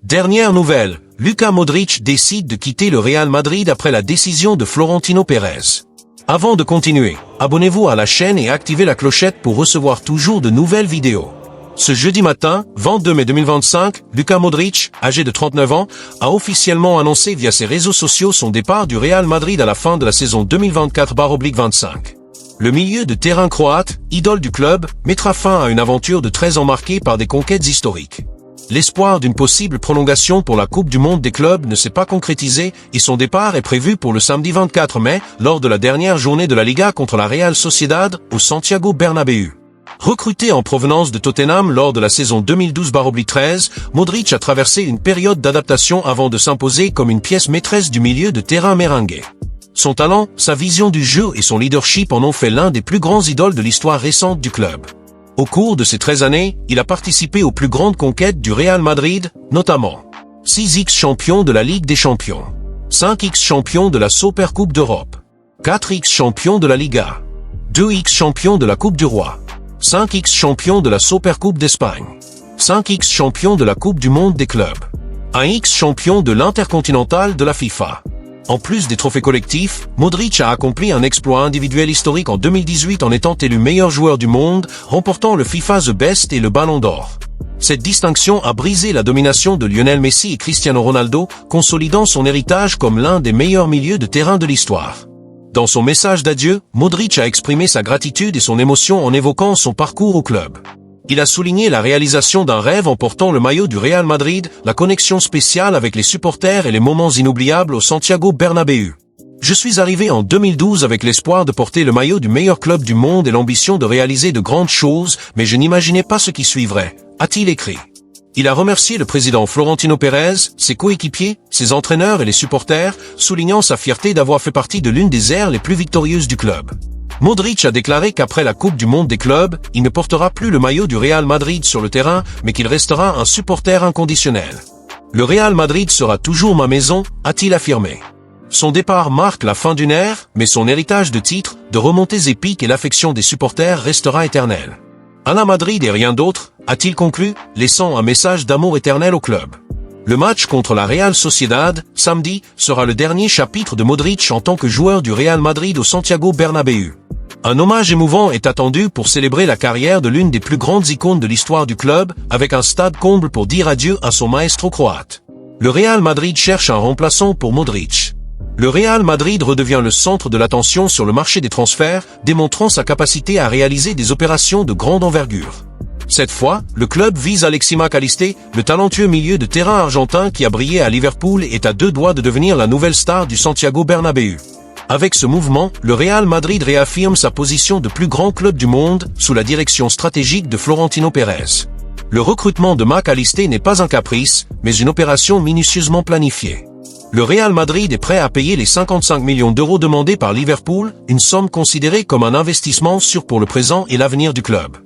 Dernière nouvelle, Luka Modric décide de quitter le Real Madrid après la décision de Florentino Pérez. Avant de continuer, abonnez-vous à la chaîne et activez la clochette pour recevoir toujours de nouvelles vidéos. Ce jeudi matin, 22 mai 2025, Luka Modric, âgé de 39 ans, a officiellement annoncé via ses réseaux sociaux son départ du Real Madrid à la fin de la saison 2024/25. Le milieu de terrain croate, idole du club, mettra fin à une aventure de 13 ans marquée par des conquêtes historiques. L'espoir d'une possible prolongation pour la Coupe du Monde des clubs ne s'est pas concrétisé et son départ est prévu pour le samedi 24 mai, lors de la dernière journée de la Liga contre la Real Sociedad au Santiago Bernabéu. Recruté en provenance de Tottenham lors de la saison 2012/13, Modric a traversé une période d'adaptation avant de s'imposer comme une pièce maîtresse du milieu de terrain merengue. Son talent, sa vision du jeu et son leadership en ont fait l'un des plus grands idoles de l'histoire récente du club. Au cours de ces 13 années, il a participé aux plus grandes conquêtes du Real Madrid, notamment 6x champion de la Ligue des Champions, 5x champion de la Supercoupe d'Europe, 4x champion de la Liga, 2x champion de la Coupe du Roi, 5x champion de la Supercoupe d'Espagne, 5x champion de la Coupe du Monde des clubs, 1x champion de l'Intercontinental de la FIFA. En plus des trophées collectifs, Modric a accompli un exploit individuel historique en 2018 en étant élu meilleur joueur du monde, remportant le FIFA The Best et le Ballon d'Or. Cette distinction a brisé la domination de Lionel Messi et Cristiano Ronaldo, consolidant son héritage comme l'un des meilleurs milieux de terrain de l'histoire. Dans son message d'adieu, Modric a exprimé sa gratitude et son émotion en évoquant son parcours au club. Il a souligné la réalisation d'un rêve en portant le maillot du Real Madrid, la connexion spéciale avec les supporters et les moments inoubliables au Santiago Bernabéu. Je suis arrivé en 2012 avec l'espoir de porter le maillot du meilleur club du monde et l'ambition de réaliser de grandes choses, mais je n'imaginais pas ce qui suivrait, a-t-il écrit. Il a remercié le président Florentino Pérez, ses coéquipiers, ses entraîneurs et les supporters, soulignant sa fierté d'avoir fait partie de l'une des ères les plus victorieuses du club. Modric a déclaré qu'après la Coupe du Monde des clubs, il ne portera plus le maillot du Real Madrid sur le terrain, mais qu'il restera un supporter inconditionnel. Le Real Madrid sera toujours ma maison, a-t-il affirmé. Son départ marque la fin d'une ère, mais son héritage de titres, de remontées épiques et l'affection des supporters restera éternel. À la Madrid et rien d'autre, a-t-il conclu, laissant un message d'amour éternel au club. Le match contre la Real Sociedad, samedi, sera le dernier chapitre de Modric en tant que joueur du Real Madrid au Santiago Bernabéu. Un hommage émouvant est attendu pour célébrer la carrière de l'une des plus grandes icônes de l'histoire du club, avec un stade comble pour dire adieu à son maestro croate. Le Real Madrid cherche un remplaçant pour Modric. Le Real Madrid redevient le centre de l'attention sur le marché des transferts, démontrant sa capacité à réaliser des opérations de grande envergure. Cette fois, le club vise Alexis Mac Allister, le talentueux milieu de terrain argentin qui a brillé à Liverpool et est à deux doigts de devenir la nouvelle star du Santiago Bernabéu. Avec ce mouvement, le Real Madrid réaffirme sa position de plus grand club du monde, sous la direction stratégique de Florentino Pérez. Le recrutement de Mac Allister n'est pas un caprice, mais une opération minutieusement planifiée. Le Real Madrid est prêt à payer les 55 millions d'euros demandés par Liverpool, une somme considérée comme un investissement sûr pour le présent et l'avenir du club.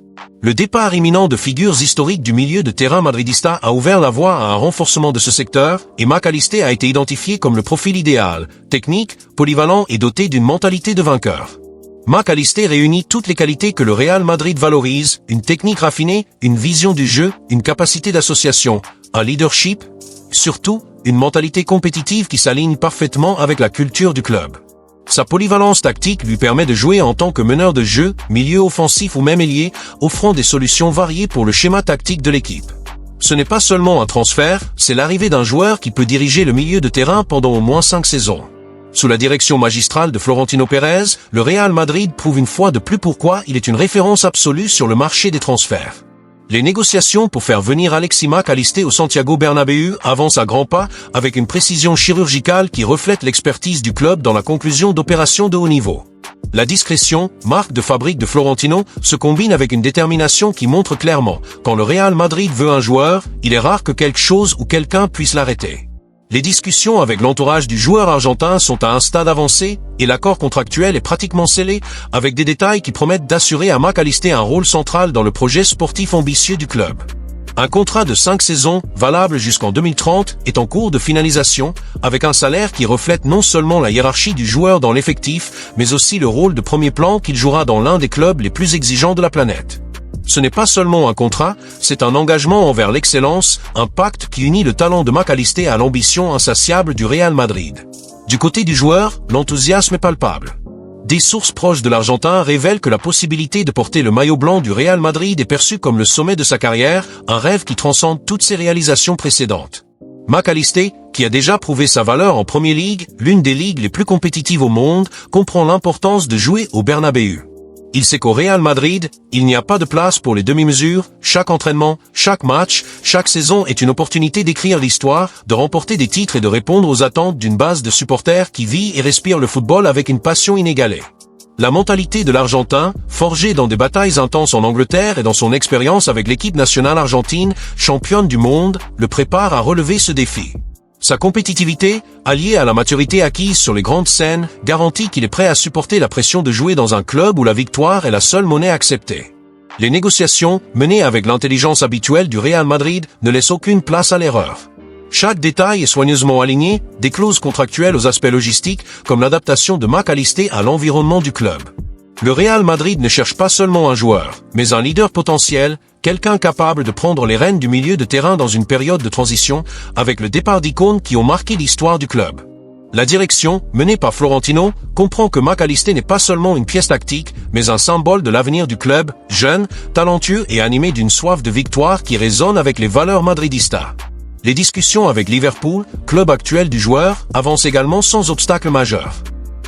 Le départ imminent de figures historiques du milieu de terrain madridista a ouvert la voie à un renforcement de ce secteur, et Mac Allister a été identifié comme le profil idéal, technique, polyvalent et doté d'une mentalité de vainqueur. Mac Allister réunit toutes les qualités que le Real Madrid valorise, une technique raffinée, une vision du jeu, une capacité d'association, un leadership, surtout, une mentalité compétitive qui s'aligne parfaitement avec la culture du club. Sa polyvalence tactique lui permet de jouer en tant que meneur de jeu, milieu offensif ou même ailier, offrant des solutions variées pour le schéma tactique de l'équipe. Ce n'est pas seulement un transfert, c'est l'arrivée d'un joueur qui peut diriger le milieu de terrain pendant au moins 5 saisons. Sous la direction magistrale de Florentino Pérez, le Real Madrid prouve une fois de plus pourquoi il est une référence absolue sur le marché des transferts. Les négociations pour faire venir Alexis Mac Allister au Santiago Bernabéu avancent à grands pas, avec une précision chirurgicale qui reflète l'expertise du club dans la conclusion d'opérations de haut niveau. La discrétion, marque de fabrique de Florentino, se combine avec une détermination qui montre clairement, quand le Real Madrid veut un joueur, il est rare que quelque chose ou quelqu'un puisse l'arrêter. Les discussions avec l'entourage du joueur argentin sont à un stade avancé, et l'accord contractuel est pratiquement scellé, avec des détails qui promettent d'assurer à Mac Allister un rôle central dans le projet sportif ambitieux du club. Un contrat de 5 saisons, valable jusqu'en 2030, est en cours de finalisation, avec un salaire qui reflète non seulement la hiérarchie du joueur dans l'effectif, mais aussi le rôle de premier plan qu'il jouera dans l'un des clubs les plus exigeants de la planète. Ce n'est pas seulement un contrat, c'est un engagement envers l'excellence, un pacte qui unit le talent de Mac Allister à l'ambition insatiable du Real Madrid. Du côté du joueur, l'enthousiasme est palpable. Des sources proches de l'Argentin révèlent que la possibilité de porter le maillot blanc du Real Madrid est perçue comme le sommet de sa carrière, un rêve qui transcende toutes ses réalisations précédentes. Mac Allister, qui a déjà prouvé sa valeur en Premier League, l'une des ligues les plus compétitives au monde, comprend l'importance de jouer au Bernabéu. Il sait qu'au Real Madrid, il n'y a pas de place pour les demi-mesures, chaque entraînement, chaque match, chaque saison est une opportunité d'écrire l'histoire, de remporter des titres et de répondre aux attentes d'une base de supporters qui vit et respire le football avec une passion inégalée. La mentalité de l'Argentin, forgée dans des batailles intenses en Angleterre et dans son expérience avec l'équipe nationale argentine, championne du monde, le prépare à relever ce défi. Sa compétitivité, alliée à la maturité acquise sur les grandes scènes, garantit qu'il est prêt à supporter la pression de jouer dans un club où la victoire est la seule monnaie acceptée. Les négociations, menées avec l'intelligence habituelle du Real Madrid, ne laissent aucune place à l'erreur. Chaque détail est soigneusement aligné, des clauses contractuelles aux aspects logistiques, comme l'adaptation de Mac Allister à l'environnement du club. Le Real Madrid ne cherche pas seulement un joueur, mais un leader potentiel, quelqu'un capable de prendre les rênes du milieu de terrain dans une période de transition, avec le départ d'icônes qui ont marqué l'histoire du club. La direction, menée par Florentino, comprend que Mac Allister n'est pas seulement une pièce tactique, mais un symbole de l'avenir du club, jeune, talentueux et animé d'une soif de victoire qui résonne avec les valeurs madridistas. Les discussions avec Liverpool, club actuel du joueur, avancent également sans obstacle majeur.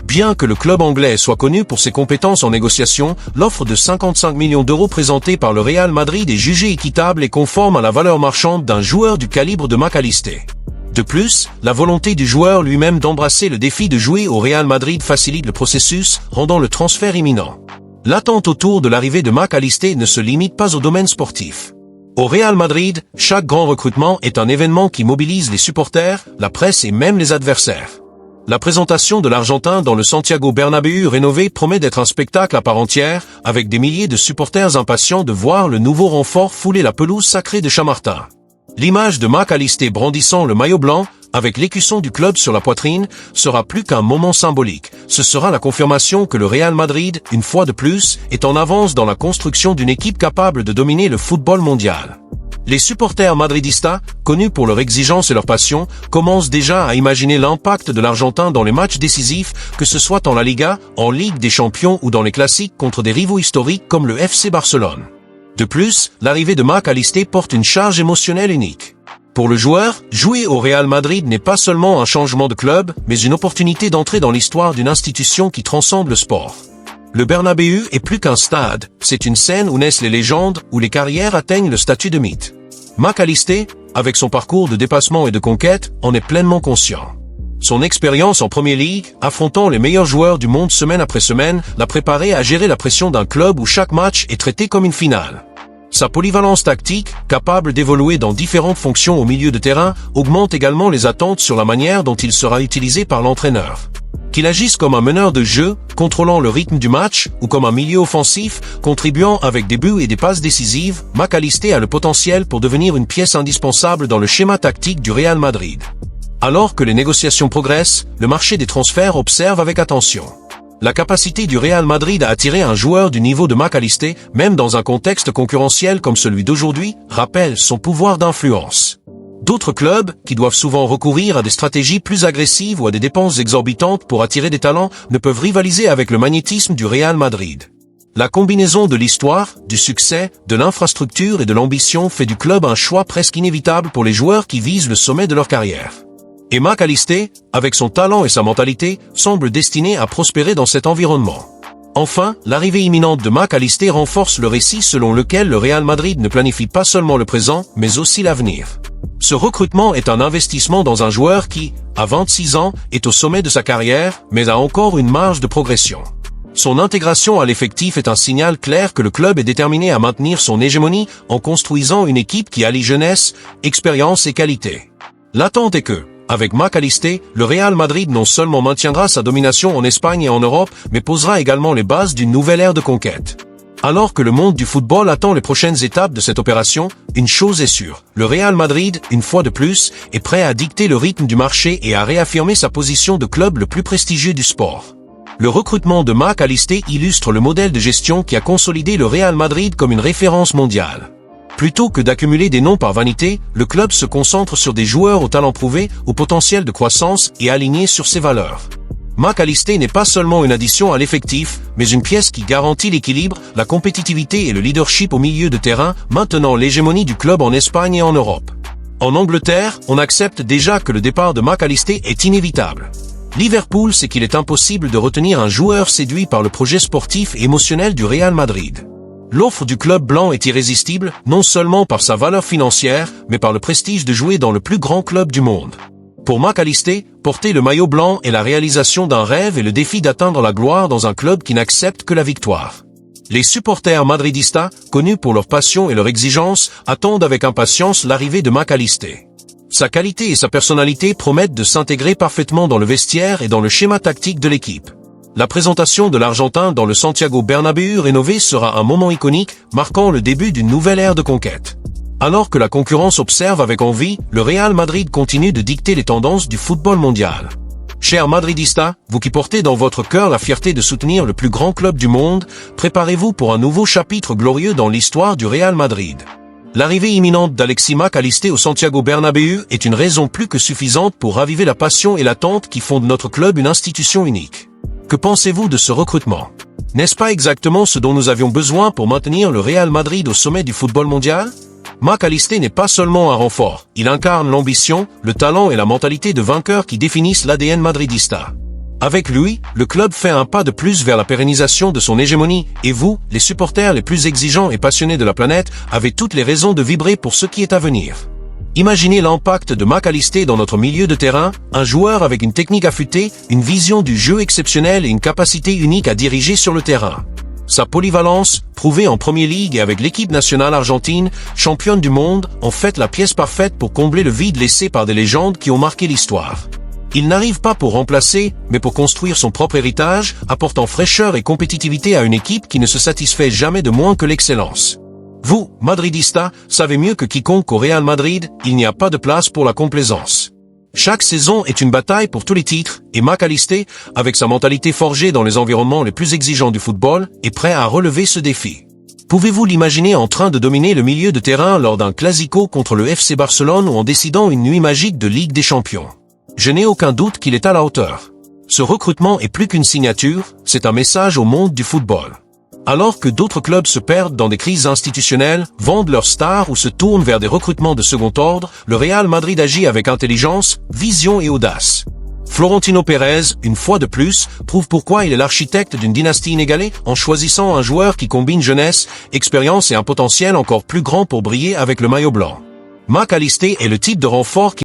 Bien que le club anglais soit connu pour ses compétences en négociation, l'offre de 55 millions d'euros présentée par le Real Madrid est jugée équitable et conforme à la valeur marchande d'un joueur du calibre de Mac Allister. De plus, la volonté du joueur lui-même d'embrasser le défi de jouer au Real Madrid facilite le processus, rendant le transfert imminent. L'attente autour de l'arrivée de Mac Allister ne se limite pas au domaine sportif. Au Real Madrid, chaque grand recrutement est un événement qui mobilise les supporters, la presse et même les adversaires. La présentation de l'Argentin dans le Santiago Bernabéu rénové promet d'être un spectacle à part entière, avec des milliers de supporters impatients de voir le nouveau renfort fouler la pelouse sacrée de Chamartin. L'image de Mac Allister brandissant le maillot blanc, avec l'écusson du club sur la poitrine, sera plus qu'un moment symbolique. Ce sera la confirmation que le Real Madrid, une fois de plus, est en avance dans la construction d'une équipe capable de dominer le football mondial. Les supporters madridistas, connus pour leur exigence et leur passion, commencent déjà à imaginer l'impact de l'Argentin dans les matchs décisifs, que ce soit en La Liga, en Ligue des Champions ou dans les classiques contre des rivaux historiques comme le FC Barcelone. De plus, l'arrivée de Mac Allister porte une charge émotionnelle unique. Pour le joueur, jouer au Real Madrid n'est pas seulement un changement de club, mais une opportunité d'entrer dans l'histoire d'une institution qui transcende le sport. Le Bernabéu est plus qu'un stade, c'est une scène où naissent les légendes, où les carrières atteignent le statut de mythe. Mac Allister, avec son parcours de dépassement et de conquête, en est pleinement conscient. Son expérience en Premier League, affrontant les meilleurs joueurs du monde semaine après semaine, l'a préparé à gérer la pression d'un club où chaque match est traité comme une finale. Sa polyvalence tactique, capable d'évoluer dans différentes fonctions au milieu de terrain, augmente également les attentes sur la manière dont il sera utilisé par l'entraîneur. Qu'il agisse comme un meneur de jeu, contrôlant le rythme du match, ou comme un milieu offensif, contribuant avec des buts et des passes décisives, Mac Allister a le potentiel pour devenir une pièce indispensable dans le schéma tactique du Real Madrid. Alors que les négociations progressent, le marché des transferts observe avec attention. La capacité du Real Madrid à attirer un joueur du niveau de Mac Allister, même dans un contexte concurrentiel comme celui d'aujourd'hui, rappelle son pouvoir d'influence. D'autres clubs, qui doivent souvent recourir à des stratégies plus agressives ou à des dépenses exorbitantes pour attirer des talents, ne peuvent rivaliser avec le magnétisme du Real Madrid. La combinaison de l'histoire, du succès, de l'infrastructure et de l'ambition fait du club un choix presque inévitable pour les joueurs qui visent le sommet de leur carrière. Et Mac Allister, avec son talent et sa mentalité, semble destiné à prospérer dans cet environnement. Enfin, l'arrivée imminente de Mac Allister renforce le récit selon lequel le Real Madrid ne planifie pas seulement le présent, mais aussi l'avenir. Ce recrutement est un investissement dans un joueur qui, à 26 ans, est au sommet de sa carrière, mais a encore une marge de progression. Son intégration à l'effectif est un signal clair que le club est déterminé à maintenir son hégémonie en construisant une équipe qui allie jeunesse, expérience et qualité. L'attente est que, avec Mac Allister, le Real Madrid non seulement maintiendra sa domination en Espagne et en Europe, mais posera également les bases d'une nouvelle ère de conquête. Alors que le monde du football attend les prochaines étapes de cette opération, une chose est sûre, le Real Madrid, une fois de plus, est prêt à dicter le rythme du marché et à réaffirmer sa position de club le plus prestigieux du sport. Le recrutement de Mac Allister illustre le modèle de gestion qui a consolidé le Real Madrid comme une référence mondiale. Plutôt que d'accumuler des noms par vanité, le club se concentre sur des joueurs au talent prouvé, au potentiel de croissance et alignés sur ses valeurs. Mac Allister n'est pas seulement une addition à l'effectif, mais une pièce qui garantit l'équilibre, la compétitivité et le leadership au milieu de terrain, maintenant l'hégémonie du club en Espagne et en Europe. En Angleterre, on accepte déjà que le départ de Mac Allister est inévitable. Liverpool sait qu'il est impossible de retenir un joueur séduit par le projet sportif et émotionnel du Real Madrid. L'offre du club blanc est irrésistible, non seulement par sa valeur financière, mais par le prestige de jouer dans le plus grand club du monde. Pour Mac Allister, porter le maillot blanc est la réalisation d'un rêve et le défi d'atteindre la gloire dans un club qui n'accepte que la victoire. Les supporters madridistas, connus pour leur passion et leur exigence, attendent avec impatience l'arrivée de Mac Allister. Sa qualité et sa personnalité promettent de s'intégrer parfaitement dans le vestiaire et dans le schéma tactique de l'équipe. La présentation de l'Argentin dans le Santiago Bernabéu rénové sera un moment iconique, marquant le début d'une nouvelle ère de conquête. Alors que la concurrence observe avec envie, le Real Madrid continue de dicter les tendances du football mondial. Chers madridistas, vous qui portez dans votre cœur la fierté de soutenir le plus grand club du monde, préparez-vous pour un nouveau chapitre glorieux dans l'histoire du Real Madrid. L'arrivée imminente d'Alexis Mac Allister au Santiago Bernabéu est une raison plus que suffisante pour raviver la passion et l'attente qui font de notre club une institution unique. Que pensez-vous de ce recrutement? N'est-ce pas exactement ce dont nous avions besoin pour maintenir le Real Madrid au sommet du football mondial? Mac Allister n'est pas seulement un renfort, il incarne l'ambition, le talent et la mentalité de vainqueur qui définissent l'ADN madridista. Avec lui, le club fait un pas de plus vers la pérennisation de son hégémonie, et vous, les supporters les plus exigeants et passionnés de la planète, avez toutes les raisons de vibrer pour ce qui est à venir. Imaginez l'impact de Mac Allister dans notre milieu de terrain, un joueur avec une technique affûtée, une vision du jeu exceptionnelle et une capacité unique à diriger sur le terrain. Sa polyvalence, prouvée en Premier League et avec l'équipe nationale argentine, championne du monde, en fait la pièce parfaite pour combler le vide laissé par des légendes qui ont marqué l'histoire. Il n'arrive pas pour remplacer, mais pour construire son propre héritage, apportant fraîcheur et compétitivité à une équipe qui ne se satisfait jamais de moins que l'excellence. Vous, madridistas, savez mieux que quiconque qu'au Real Madrid, il n'y a pas de place pour la complaisance. Chaque saison est une bataille pour tous les titres, et Mac Allister, avec sa mentalité forgée dans les environnements les plus exigeants du football, est prêt à relever ce défi. Pouvez-vous l'imaginer en train de dominer le milieu de terrain lors d'un classico contre le FC Barcelone ou en décidant une nuit magique de Ligue des Champions? Je n'ai aucun doute qu'il est à la hauteur. Ce recrutement est plus qu'une signature, c'est un message au monde du football. Alors que d'autres clubs se perdent dans des crises institutionnelles, vendent leurs stars ou se tournent vers des recrutements de second ordre, le Real Madrid agit avec intelligence, vision et audace. Florentino Pérez, une fois de plus, prouve pourquoi il est l'architecte d'une dynastie inégalée en choisissant un joueur qui combine jeunesse, expérience et un potentiel encore plus grand pour briller avec le maillot blanc. Mac Allister est le type de renfort qui